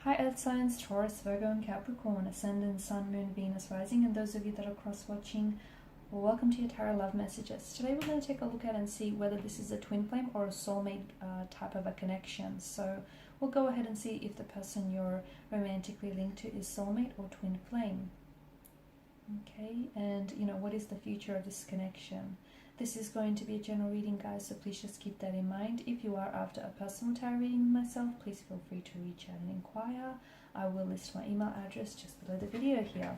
Hi Earth signs, Taurus, Virgo and Capricorn, Ascendant, Sun, Moon, Venus, Rising, and those of you that are cross-watching, welcome to your Tarot Love Messages. Today we're going to take a look at and see whether this is a twin flame or a soulmate type of a connection. So we'll go ahead and see if the person you're romantically linked to is soulmate or twin flame. Okay, and what is the future of this connection? This is going to be a general reading, guys, so please just keep that in mind. If you are after a personal tarot reading with myself, please feel free to reach out and inquire. I will list my email address just below the video here.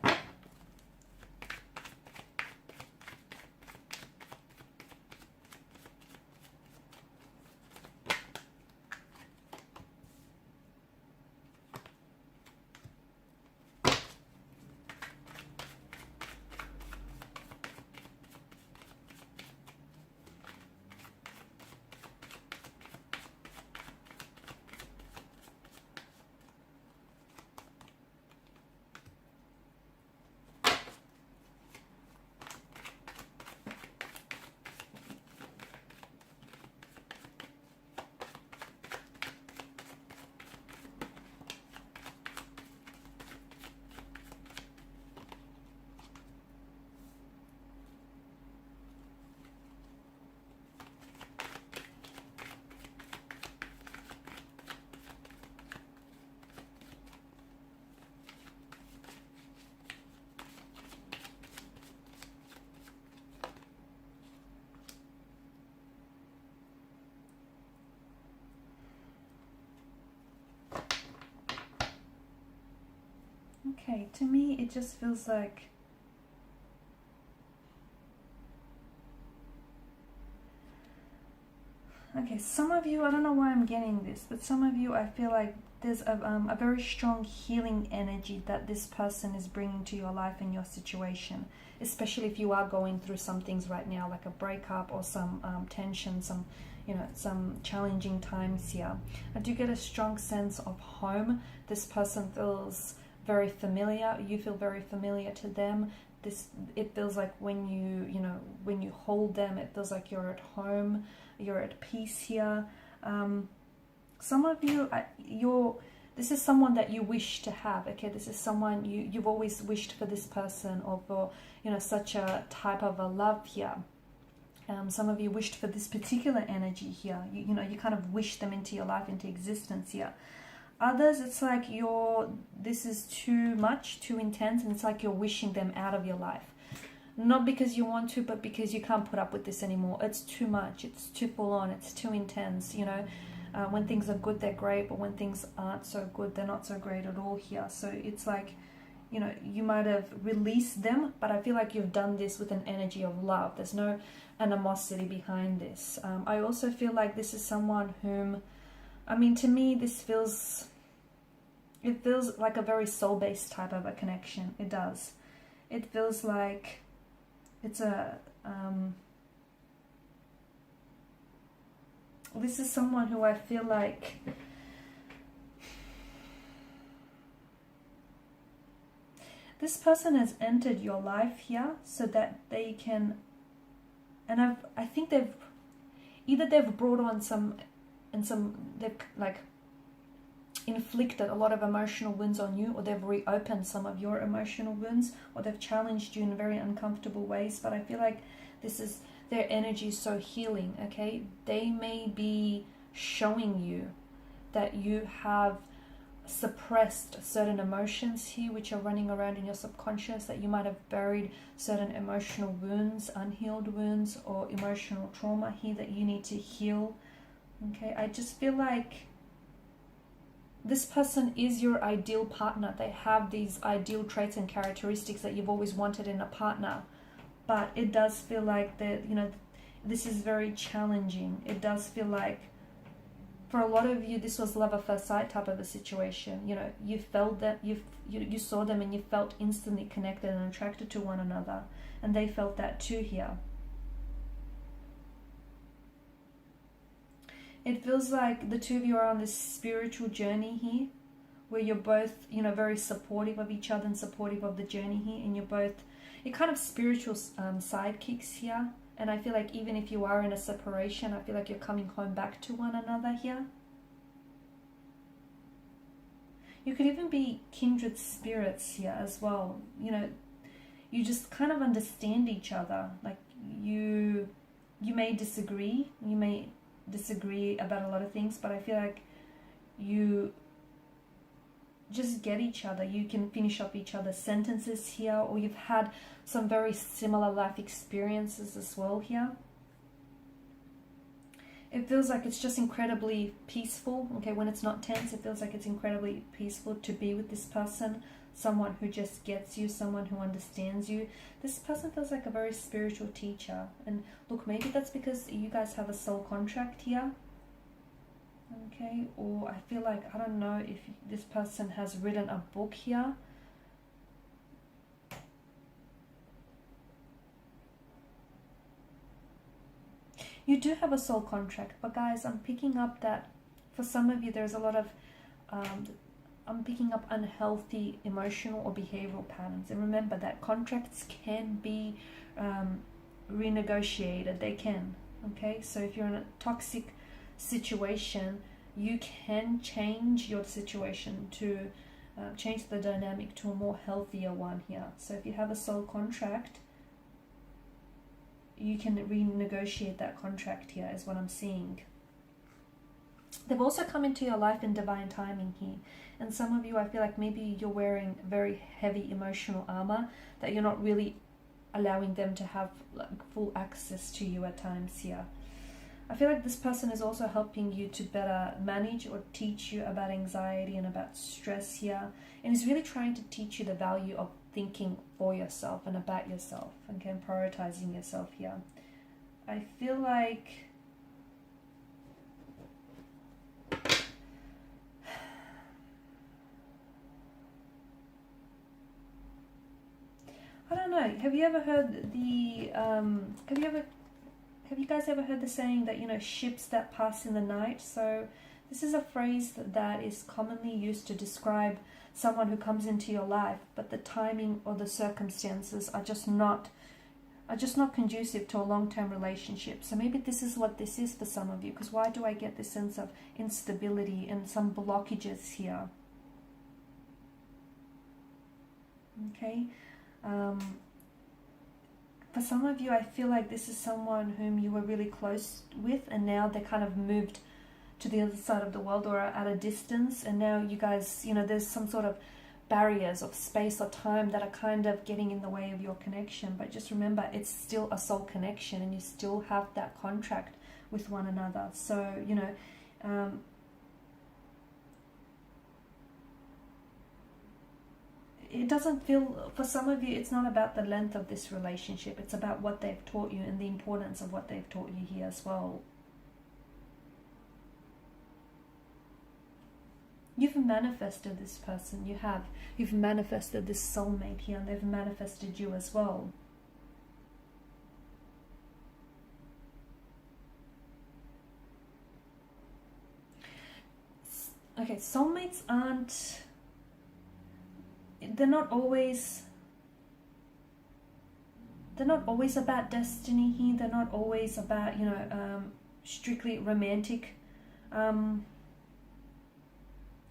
Okay, to me it just feels like some of you, I don't know why I'm getting this, but some of you, I feel like there's a very strong healing energy that this person is bringing to your life and your situation, especially if you are going through some things right now, like a breakup or some tension, some challenging times here. I do get a strong sense of home. This person feels very familiar. You feel very familiar to them. It feels like when you hold them, it feels like you're at home, you're at peace here. Some of you, this is someone that you wish to have. Okay, this is someone you've always wished for this person, or for such a type of a love here. Some of you wished for this particular energy here. You kind of wish them into your life, into existence here. Others, it's like this is too much, too intense, and it's like you're wishing them out of your life. Not because you want to, but because you can't put up with this anymore. It's too much, it's too full on, it's too intense, When things are good, they're great, but when things aren't so good, they're not so great at all here. So it's like, you might have released them, but I feel like you've done this with an energy of love. There's no animosity behind this. I also feel like this is someone whom, to me, it feels like a very soul-based type of a connection. It does. It feels like it's this is someone who I feel like this person has entered your life here so that they can, and I think they've brought on they've like inflicted a lot of emotional wounds on you, or they've reopened some of your emotional wounds, or they've challenged you in very uncomfortable ways. But I feel like their energy is so healing. Okay, they may be showing you that you have suppressed certain emotions here which are running around in your subconscious, that you might have buried certain emotional wounds, unhealed wounds, or emotional trauma here that you need to heal. Okay, I just feel like this person is your ideal partner. They have these ideal traits and characteristics that you've always wanted in a partner. But it does feel like that, this is very challenging. It does feel like, for a lot of you, this was love at first sight type of a situation. You felt that, you saw them and you felt instantly connected and attracted to one another. And they felt that too here. It feels like the two of you are on this spiritual journey here, where you're both, very supportive of each other and supportive of the journey here, and you're kind of spiritual sidekicks here. And I feel like even if you are in a separation, I feel like you're coming home back to one another here. You could even be kindred spirits here as well. You know, you just kind of understand each other. Like you may disagree. You may disagree about a lot of things, but I feel like you just get each other. You can finish up each other's sentences here, or you've had some very similar life experiences as well here. It feels like it's just incredibly peaceful. Okay, when it's not tense, it feels like it's incredibly peaceful to be with this person. Someone who just gets you, someone who understands you. This person feels like a very spiritual teacher. And look, maybe that's because you guys have a soul contract here. Okay, or I feel like, I don't know if this person has written a book here. You do have a soul contract, but guys, I'm picking up that for some of you there's a lot of I'm picking up unhealthy emotional or behavioral patterns. And remember that contracts can be renegotiated. They can. Okay, so if you're in a toxic situation, you can change your situation to change the dynamic to a more healthier one here. So if you have a soul contract, you can renegotiate that contract here, is what I'm seeing. They've also come into your life in divine timing here. And some of you, I feel like maybe you're wearing very heavy emotional armor that you're not really allowing them to have like full access to you at times here. I feel like this person is also helping you to better manage or teach you about anxiety and about stress here. And is really trying to teach you the value of thinking for yourself and about yourself, okay, and prioritizing yourself here. I feel like I don't know, have you ever heard the have you guys ever heard the saying that, you know, ships that pass in the night? So this is a phrase that is commonly used to describe someone who comes into your life, but the timing or the circumstances are just not conducive to a long-term relationship. So maybe this is what this is for some of you, because why do I get this sense of instability and some blockages here? Okay. For some of you, I feel like this is someone whom you were really close with, and now they kind of moved to the other side of the world or are at a distance, and now you guys, you know, there's some sort of barriers of space or time that are kind of getting in the way of your connection. But just remember, it's still a soul connection, and you still have that contract with one another. So, you know, it doesn't feel, for some of you, it's not about the length of this relationship. It's about what they've taught you and the importance of what they've taught you here as well. You've manifested this person. You have. You've manifested this soulmate here, and they've manifested you as well. Okay, soulmates aren't... They're not always about destiny here. They're not always about, you know, strictly romantic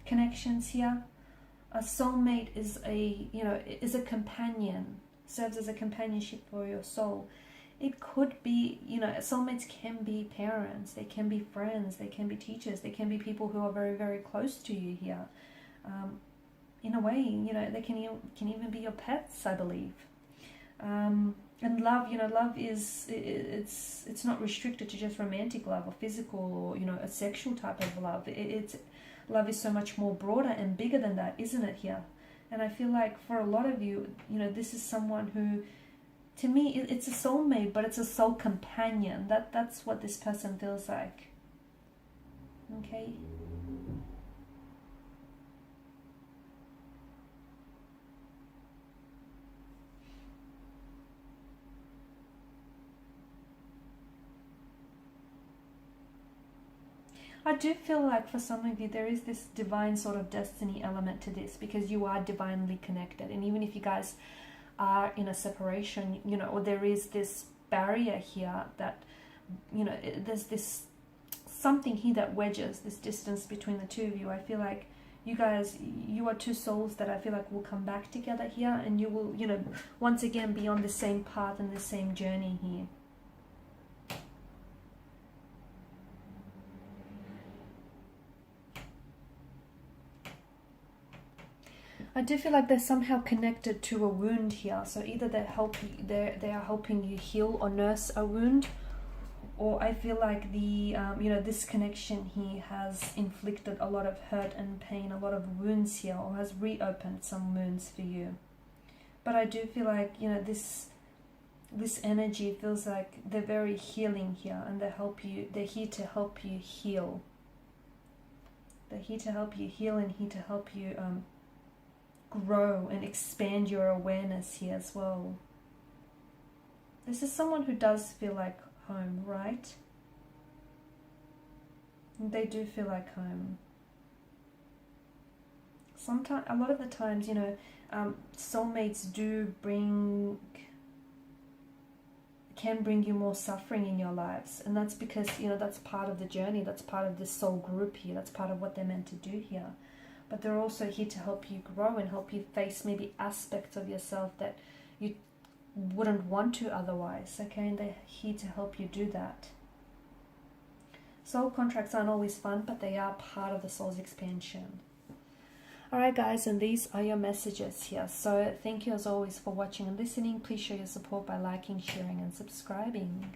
connections here. A soulmate is a companion, serves as a companionship for your soul. It could be, you know, soulmates can be parents, they can be friends, they can be teachers, they can be people who are very, very close to you here. In a way, you know, they can even be your pets, I believe. And love, you know, love is, it's not restricted to just romantic love or physical or, you know, a sexual type of love. Love is so much more broader and bigger than that, isn't it here? And I feel like for a lot of you, you know, this is someone who, to me, it's a soulmate, but it's a soul companion. That's what this person feels like. Okay? I do feel like for some of you there is this divine sort of destiny element to this, because you are divinely connected. And even if you guys are in a separation, you know, or there is this barrier here that, you know, there's this something here that wedges this distance between the two of you. I feel like you are two souls that I feel like will come back together here, and you will, you know, once again be on the same path and the same journey here. I do feel like they're somehow connected to a wound here. So either they are helping you heal or nurse a wound, or I feel like the you know, this connection here has inflicted a lot of hurt and pain, a lot of wounds here, or has reopened some wounds for you. But I do feel like, you know, this energy feels like they're very healing here, and they're here to help you heal. They're here to help you heal, and here to help you grow and expand your awareness here as well. This is someone who does feel like home, right? They do feel like home. Sometimes, a lot of the times, you know, soulmates can bring you more suffering in your lives, and that's because, you know, that's part of the journey, that's part of this soul group here, that's part of what they're meant to do here. But they're also here to help you grow and help you face maybe aspects of yourself that you wouldn't want to otherwise, okay? And they're here to help you do that. Soul contracts aren't always fun, but they are part of the soul's expansion. Alright guys, and these are your messages here. So thank you as always for watching and listening. Please show your support by liking, sharing and subscribing.